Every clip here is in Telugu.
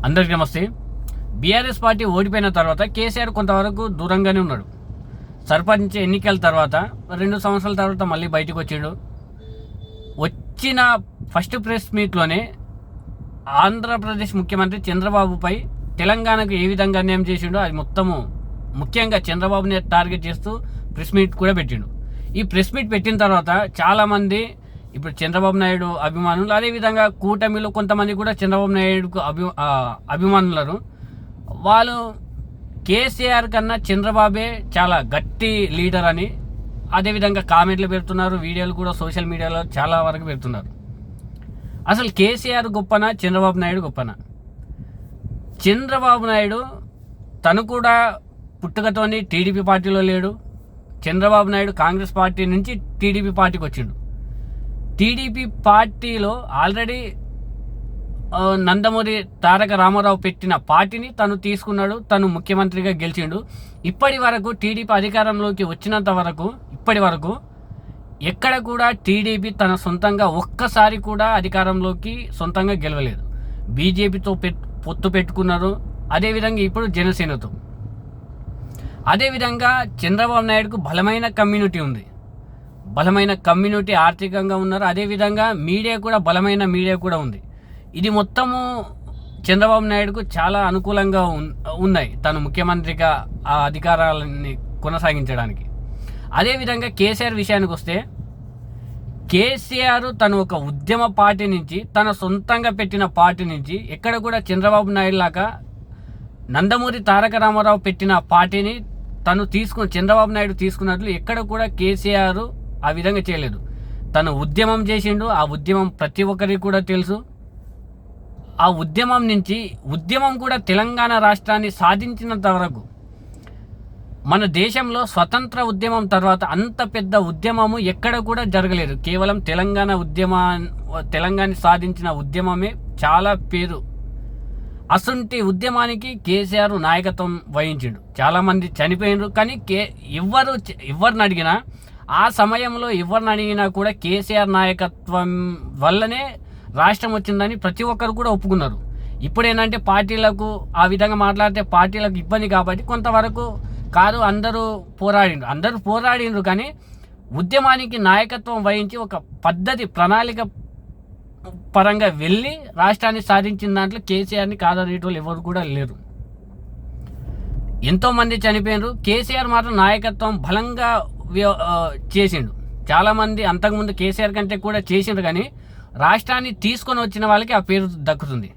అందరికీ నమస్తే. బీఆర్ఎస్ పార్టీ ఓడిపోయిన తర్వాత కేసీఆర్ కొంతవరకు దూరంగానే ఉన్నాడు. సర్పంచ్ ఎన్నికల తర్వాత 2 సంవత్సరాల తర్వాత మళ్ళీ బయటకు వచ్చాడు. వచ్చిన ఫస్ట్ ప్రెస్ మీట్లోనే ఆంధ్రప్రదేశ్ ముఖ్యమంత్రి చంద్రబాబుపై తెలంగాణకు ఏ విధంగా అన్యాయం చేసిండో అది మొత్తము ముఖ్యంగా చంద్రబాబుని టార్గెట్ చేస్తూ ప్రెస్ మీట్ కూడా పెట్టిండు. ఈ ప్రెస్ మీట్ పెట్టిన తర్వాత చాలామంది ఇప్పుడు చంద్రబాబు నాయుడు అభిమానులు, అదేవిధంగా కూటమిలో కొంతమంది కూడా చంద్రబాబు నాయుడుకు అభిమానులు, వాళ్ళు కేసీఆర్ కన్నా చంద్రబాబే చాలా గట్టి లీడర్ అని అదేవిధంగా కామెంట్లు పెడుతున్నారు. వీడియోలు కూడా సోషల్ మీడియాలో చాలా వరకు పెడుతున్నారు. అసలు కేసీఆర్ గొప్పనా చంద్రబాబు నాయుడు గొప్పనా? చంద్రబాబు నాయుడు తను కూడా పుట్టుకతోని టీడీపీ పార్టీలో లేడు. చంద్రబాబు నాయుడు కాంగ్రెస్ పార్టీ నుంచి టీడీపీ పార్టీకి వచ్చిండు. టీడీపీ పార్టీలో ఆల్రెడీ నందమూరి తారక రామారావు పెట్టిన పార్టీని తను తీసుకున్నాడు. తను ముఖ్యమంత్రిగా గెలిచిండు. ఇప్పటి వరకు టీడీపీ అధికారంలోకి వచ్చినంత వరకు ఇప్పటి వరకు ఎక్కడ కూడా టీడీపీ తన సొంతంగా ఒక్కసారి కూడా అధికారంలోకి సొంతంగా గెలవలేదు. బీజేపీతో పొత్తు పెట్టుకున్నారు. అదేవిధంగా ఇప్పుడు జనసేనతో. అదేవిధంగా చంద్రబాబు నాయుడుకు బలమైన కమ్యూనిటీ ఉంది. బలమైన కమ్యూనిటీ, ఆర్థికంగా ఉన్నారు. అదేవిధంగా మీడియా కూడా బలమైన మీడియా కూడా ఉంది. ఇది మొత్తము చంద్రబాబు నాయుడుకు చాలా అనుకూలంగా ఉన్నాయి తను ముఖ్యమంత్రిగా ఆ అధికారాలని కొనసాగించడానికి. అదేవిధంగా కేసీఆర్ విషయానికి వస్తే, కేసీఆర్ తను ఒక ఉద్యమ పార్టీ నుంచి, తన సొంతంగా పెట్టిన పార్టీ నుంచి ఎక్కడ కూడా చంద్రబాబు నాయుడు లాగా నందమూరి తారక రామారావు పెట్టిన పార్టీని చంద్రబాబు నాయుడు తీసుకున్నట్లు ఎక్కడ కూడా కేసీఆర్ ఆ విధంగా చేయలేదు. తను ఉద్యమం చేసిండు. ఆ ఉద్యమం ప్రతి ఒక్కరికి కూడా తెలుసు. ఆ ఉద్యమం కూడా తెలంగాణ రాష్ట్రాన్ని సాధించినంత వరకు, మన దేశంలో స్వతంత్ర ఉద్యమం తర్వాత అంత పెద్ద ఉద్యమము ఎక్కడ కూడా జరగలేదు. కేవలం తెలంగాణ సాధించిన ఉద్యమమే చాలా పేరు. అసంటి ఉద్యమానికి కేసీఆర్ నాయకత్వం వహించిండు. చాలామంది చనిపోయినారు. కానీ ఎవరిని అడిగినా, ఆ సమయంలో ఎవరిని అడిగినా కూడా కేసీఆర్ నాయకత్వం వల్లనే రాష్ట్రం వచ్చిందని ప్రతి ఒక్కరు కూడా ఒప్పుకున్నారు. ఇప్పుడు ఏంటంటే పార్టీలకు ఆ విధంగా మాట్లాడితే పార్టీలకు ఇబ్బంది కాబట్టి కొంతవరకు కాదు, అందరూ పోరాడిండ్రు. కానీ ఉద్యమానికి నాయకత్వం వహించి ఒక పద్ధతి, ప్రణాళిక పరంగా వెళ్ళి రాష్ట్రాన్ని సాధించిన దాంట్లో కేసీఆర్ని కాదనేటోళ్ళు ఎవరు కూడా లేరు. ఎంతోమంది చనిపోయినారు. కేసీఆర్ మాత్రం నాయకత్వం బలంగా చేసిండు. చాలామంది అంతకుముందు కేసీఆర్ కంటే కూడా చేసిండ్రు. కానీ రాష్ట్రాన్ని తీసుకొని వచ్చిన వాళ్ళకి ఆ పేరు దక్కుతుంది.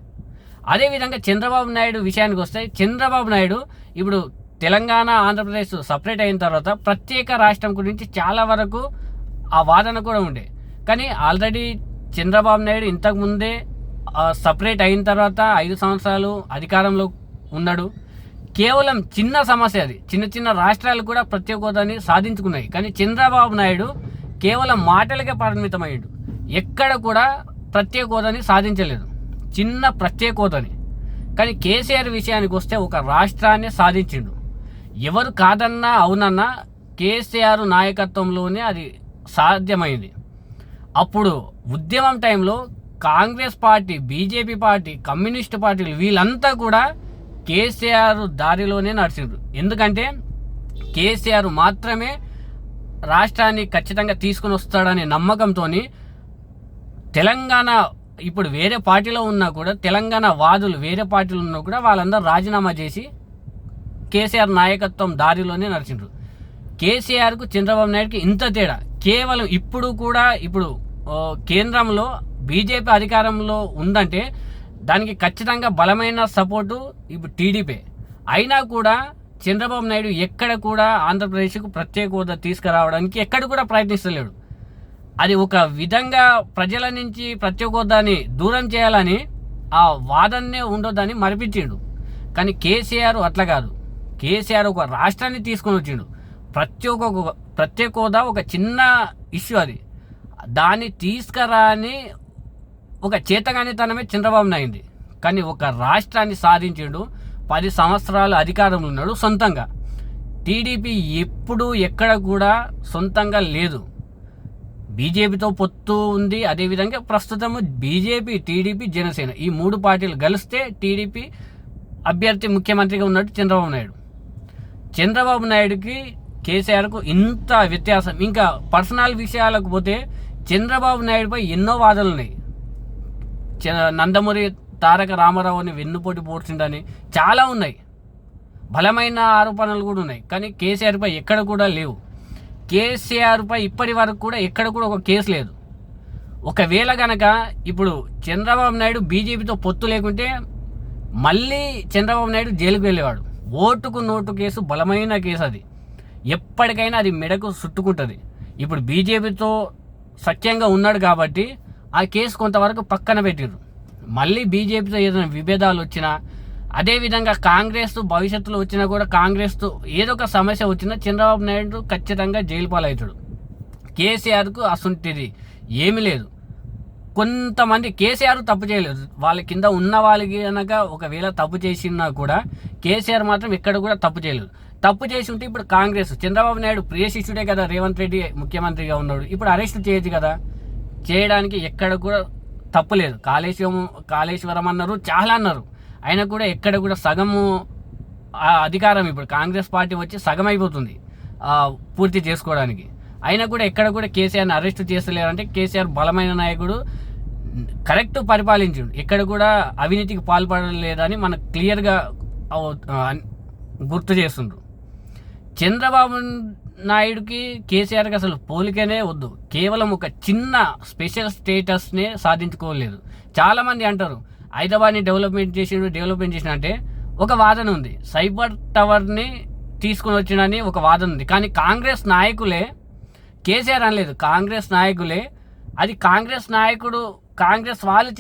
అదేవిధంగా చంద్రబాబు నాయుడు విషయానికి వస్తే, చంద్రబాబు నాయుడు ఇప్పుడు తెలంగాణ, ఆంధ్రప్రదేశ్ సపరేట్ అయిన తర్వాత ప్రత్యేక రాష్ట్రం గురించి చాలా వరకు ఆ వాదన కూడా ఉండే. కానీ ఆల్రెడీ చంద్రబాబు నాయుడు ఇంతకుముందే సపరేట్ అయిన తర్వాత 5 సంవత్సరాలు అధికారంలో ఉన్నాడు. కేవలం చిన్న సమస్య అది. చిన్న రాష్ట్రాలు కూడా ప్రత్యేక హోదాని సాధించుకున్నాయి. కానీ చంద్రబాబు నాయుడు కేవలం మాటలకే పరిమితమయ్యాడు. ఎక్కడ కూడా ప్రత్యేక హోదాని సాధించలేదు, చిన్న ప్రత్యేక హోదాని. కానీ కేసీఆర్ విషయానికి వస్తే ఒక రాష్ట్రాన్ని సాధించిండు. ఎవరు కాదన్నా అవునన్నా కేసీఆర్ నాయకత్వంలోనే అది సాధ్యమైంది. అప్పుడు ఉద్యమం టైంలో Congress party, BJP party, communist పార్టీలు వీళ్ళంతా కూడా కేసీఆర్ దారిలోనే నడిచిండ్రు. ఎందుకంటే కేసీఆర్ మాత్రమే రాష్ట్రాన్ని ఖచ్చితంగా తీసుకుని వస్తాడనే నమ్మకంతో తెలంగాణ ఇప్పుడు వేరే పార్టీలో ఉన్నా కూడా, తెలంగాణ వాదులు వేరే పార్టీలో ఉన్నా కూడా వాళ్ళందరూ రాజీనామా చేసి కేసీఆర్ నాయకత్వం దారిలోనే నడిచిండ్రు. కేసీఆర్కు చంద్రబాబు నాయుడుకి ఇంత తేడా. కేవలం ఇప్పుడు కేంద్రంలో బీజేపీ అధికారంలో ఉందంటే దానికి ఖచ్చితంగా బలమైన సపోర్టు ఇప్పుడు టీడీపీ. అయినా కూడా చంద్రబాబు నాయుడు ఎక్కడ కూడా ఆంధ్రప్రదేశ్కు ప్రత్యేక హోదా తీసుకురావడానికి ఎక్కడ కూడా ప్రయత్నిస్తలేడు. అది ఒక విధంగా ప్రజల నుంచి ప్రత్యేక హోదాని దూరం చేయాలని, ఆ వాదన్నే ఉండొద్దని మరిపించిండు. కానీ కేసీఆర్ అట్లా కాదు. కేసీఆర్ ఒక రాష్ట్రాన్ని తీసుకొని వచ్చిండు. ప్రత్యేక హోదా ఒక చిన్న ఇష్యూ అది. దాన్ని తీసుకురాని ఒక చేతగానితనమే చంద్రబాబు నాయుడు. కానీ ఒక రాష్ట్రాన్ని సాధించిండు. 10 సంవత్సరాలు అధికారంలో ఉన్నాడు సొంతంగా. టీడీపీ ఎప్పుడు ఎక్కడ కూడా సొంతంగా లేదు. బీజేపీతో పొత్తు ఉంది. అదేవిధంగా ప్రస్తుతము బీజేపీ, టీడీపీ, జనసేన ఈ 3 పార్టీలు కలిస్తే టీడీపీ అభ్యర్థి ముఖ్యమంత్రిగా ఉన్నట్టు చంద్రబాబు నాయుడు. చంద్రబాబు నాయుడుకి కేసీఆర్కు ఇంత వ్యత్యాసం. ఇంకా పర్సనల్ విషయాలకు పోతే చంద్రబాబు నాయుడుపై ఎన్నో వాదనలు ఉన్నాయి. నందమూరి తారక రామారావుని వెన్నుపోటు పోడ్చిండని చాలా ఉన్నాయి. బలమైన ఆరోపణలు కూడా ఉన్నాయి. కానీ కేసీఆర్పై ఎక్కడ కూడా లేవు. కేసీఆర్పై ఇప్పటి వరకు కూడా ఎక్కడ కూడా ఒక కేసు లేదు. ఒకవేళ కనుక ఇప్పుడు చంద్రబాబు నాయుడు బీజేపీతో పొత్తు లేకుంటే మళ్ళీ చంద్రబాబు నాయుడు జైలుకు వెళ్ళేవాడు. ఓటుకు నోటు కేసు బలమైన కేసు. అది ఎప్పటికైనా అది మెడకు చుట్టుకుంటుంది. ఇప్పుడు బీజేపీతో సఖ్యంగా ఉన్నాడు కాబట్టి ఆ కేసు కొంతవరకు పక్కన పెట్టిర్రు. మళ్ళీ బీజేపీతో ఏదైనా విభేదాలు వచ్చినా, అదేవిధంగా కాంగ్రెస్ భవిష్యత్తులో వచ్చినా కూడా కాంగ్రెస్తో ఏదో ఒక సమస్య వచ్చినా చంద్రబాబు నాయుడు ఖచ్చితంగా జైలు పాలవుతాడు. కేసీఆర్కు అసంటిది ఏమీ లేదు. కొంతమంది కేసీఆర్ తప్పు చేయలేదు. వాళ్ళ కింద ఉన్న వాళ్ళకి కనుక ఒకవేళ తప్పు చేసినా కూడా కేసీఆర్ మాత్రం ఎక్కడ కూడా తప్పు చేయలేదు. తప్పు చేసి ఉంటే ఇప్పుడు కాంగ్రెస్, చంద్రబాబు నాయుడు ప్రియ శిష్యుడే కదా రేవంత్ రెడ్డి ముఖ్యమంత్రిగా ఉన్నాడు. ఇప్పుడు అరెస్ట్ చేయొచ్చు కదా. చేయడానికి ఎక్కడ కూడా తప్పు లేదు. కాళేశ్వరం అన్నారు, చాలా అన్నారు. అయినా కూడా ఎక్కడ కూడా సగము అధికారం ఇప్పుడు కాంగ్రెస్ పార్టీ వచ్చి సగం అయిపోతుంది పూర్తి చేసుకోవడానికి. అయినా కూడా ఎక్కడ కూడా కేసీఆర్ని అరెస్ట్ చేస్తలేరంటే కేసీఆర్ బలమైన నాయకుడు, కరెక్ట్ పరిపాలించుడు, ఎక్కడ కూడా అవినీతికి పాల్పడలేదని మనకు క్లియర్గా గుర్తు చేస్తుండ్రు. చంద్రబాబు నాయుడుకి కేసీఆర్కి అసలు పోలికనే వద్దు. కేవలం ఒక చిన్న స్పెషల్ స్టేటస్నే సాధించుకోలేదు. చాలామంది అంటారు హైదరాబాద్ని డెవలప్మెంట్ చేసిన అంటే ఒక వాదన ఉంది. సైబర్ టవర్ని తీసుకొని వచ్చినని ఒక వాదన ఉంది. కానీ కాంగ్రెస్ నాయకులే, కేసీఆర్ అనలేదు, కాంగ్రెస్ నాయకులే, అది కాంగ్రెస్ నాయకుడు కాంగ్రెస్ వాళ్ళు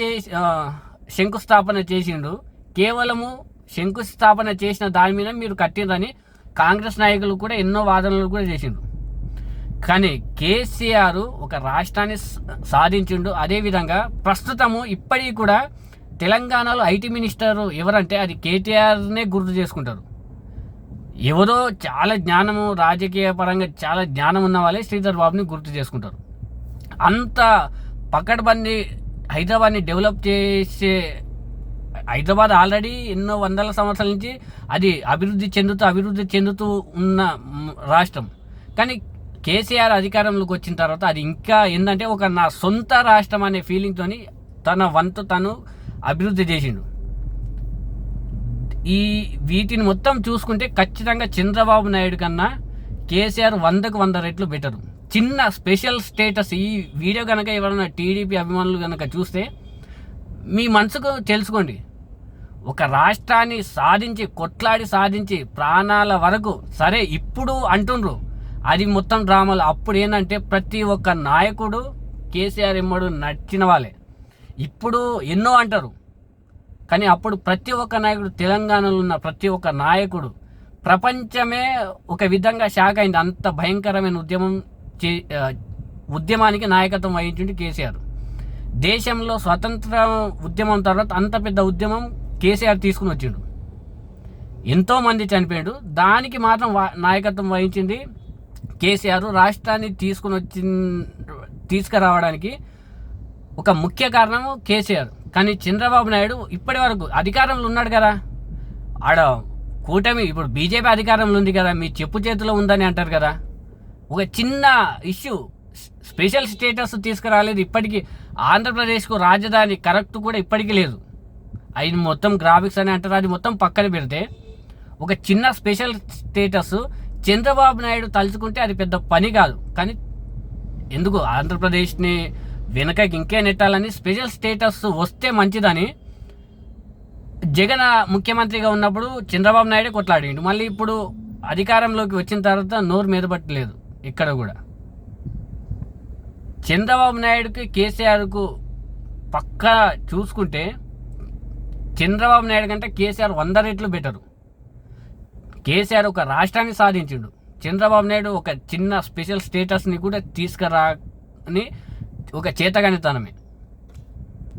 శంకుస్థాపన చేసిండు. కేవలము శంకుస్థాపన చేసిన దాని మీద మీరు కట్టిండ్రని కాంగ్రెస్ నాయకులు కూడా ఎన్నో వాదనలు కూడా చేసిండ్రు. కానీ కేసీఆర్ ఒక రాష్ట్రాన్ని సాధించిండు. అదేవిధంగా ప్రస్తుతము ఇప్పటికీ కూడా తెలంగాణలో ఐటీ మినిస్టర్ ఎవరంటే అది కేటీఆర్నే గుర్తు చేసుకుంటారు. ఎవరో చాలా జ్ఞానము, రాజకీయ పరంగా చాలా జ్ఞానం ఉన్న వాళ్ళే శ్రీధర్ బాబుని గుర్తు చేసుకుంటారు. అంత పకడ్బందీ హైదరాబాద్ని డెవలప్ చేసే, హైదరాబాద్ ఆల్రెడీ ఎన్నో వందల సంవత్సరాల నుంచి అది అభివృద్ధి చెందుతూ ఉన్న రాష్ట్రం. కానీ కేసీఆర్ అధికారంలోకి వచ్చిన తర్వాత అది ఇంకా ఏంటంటే ఒక నా సొంత రాష్ట్రం అనే ఫీలింగ్తో తన వంతు తను అభివృద్ధి చేసిండు. వీటిని మొత్తం చూసుకుంటే ఖచ్చితంగా చంద్రబాబు నాయుడు కన్నా కేసీఆర్ 100కు 100 రెట్లు బెటరు. చిన్న స్పెషల్ స్టేటస్ ఈ వీడియో కనుక ఎవరైనా టీడీపీ అభిమానులు కనుక చూస్తే మీ మనసుకు తెలుసుకోండి. ఒక రాష్ట్రాన్ని కొట్లాడి సాధించి ప్రాణాల వరకు సరే ఇప్పుడు అంటుండ్రు, అది మొత్తం డ్రామాలు. అప్పుడు ఏంటంటే ప్రతి ఒక్క నాయకుడు కేసీఆర్ ఎమ్మడు నచ్చిన వాళ్ళే. ఇప్పుడు ఎన్నో అంటారు, కానీ అప్పుడు ప్రతి ఒక్క నాయకుడు, తెలంగాణలో ఉన్న ప్రతి ఒక్క నాయకుడు, ప్రపంచమే ఒక విధంగా షాక్ అయింది. అంత భయంకరమైన ఉద్యమానికి నాయకత్వం వహించింది కేసీఆర్. దేశంలో స్వతంత్ర ఉద్యమం తర్వాత అంత పెద్ద ఉద్యమం కేసీఆర్ తీసుకుని వచ్చిండు. ఎంతోమంది చనిపోయాడు, దానికి మాత్రం నాయకత్వం వహించింది కేసీఆర్. రాష్ట్రాన్ని తీసుకురావడానికి ఒక ముఖ్య కారణము కేసీఆర్. కానీ చంద్రబాబు నాయుడు ఇప్పటి వరకు అధికారంలో ఉన్నాడు కదా, ఆడ కూటమి ఇప్పుడు బీజేపీ అధికారంలో ఉంది కదా, మీ చెప్పు చేతిలో ఉందని అంటారు కదా. ఒక చిన్న ఇష్యూ స్పెషల్ స్టేటస్ తీసుకురాలేదు. ఇప్పటికీ ఆంధ్రప్రదేశ్కు రాజధాని కరెక్ట్ కూడా ఇప్పటికీ లేదు. అది మొత్తం గ్రాఫిక్స్ అని అంటారు, అది మొత్తం పక్కన పెడితే ఒక చిన్న స్పెషల్ స్టేటస్ చంద్రబాబు నాయుడు తలుచుకుంటే అది పెద్ద పని కాదు. కానీ ఎందుకు ఆంధ్రప్రదేశ్ని వెనకకి ఇంకే నెట్టాలని స్పెషల్ స్టేటస్ వస్తే మంచిదని జగన్ ముఖ్యమంత్రిగా ఉన్నప్పుడు చంద్రబాబు నాయుడే కొట్లాడిండు. మళ్ళీ ఇప్పుడు అధికారంలోకి వచ్చిన తర్వాత నోరు మీద పట్టలేదు ఇక్కడ కూడా. చంద్రబాబు నాయుడుకి కేసీఆర్కు పక్కా చూసుకుంటే చంద్రబాబు నాయుడు కంటే కేసీఆర్ 100 రెట్లు బెటరు. కేసీఆర్ ఒక రాష్ట్రాన్ని సాధించిండు, చంద్రబాబు నాయుడు ఒక చిన్న స్పెషల్ స్టేటస్ని కూడా తీసుకురాని ఒక చేతగానితనమే.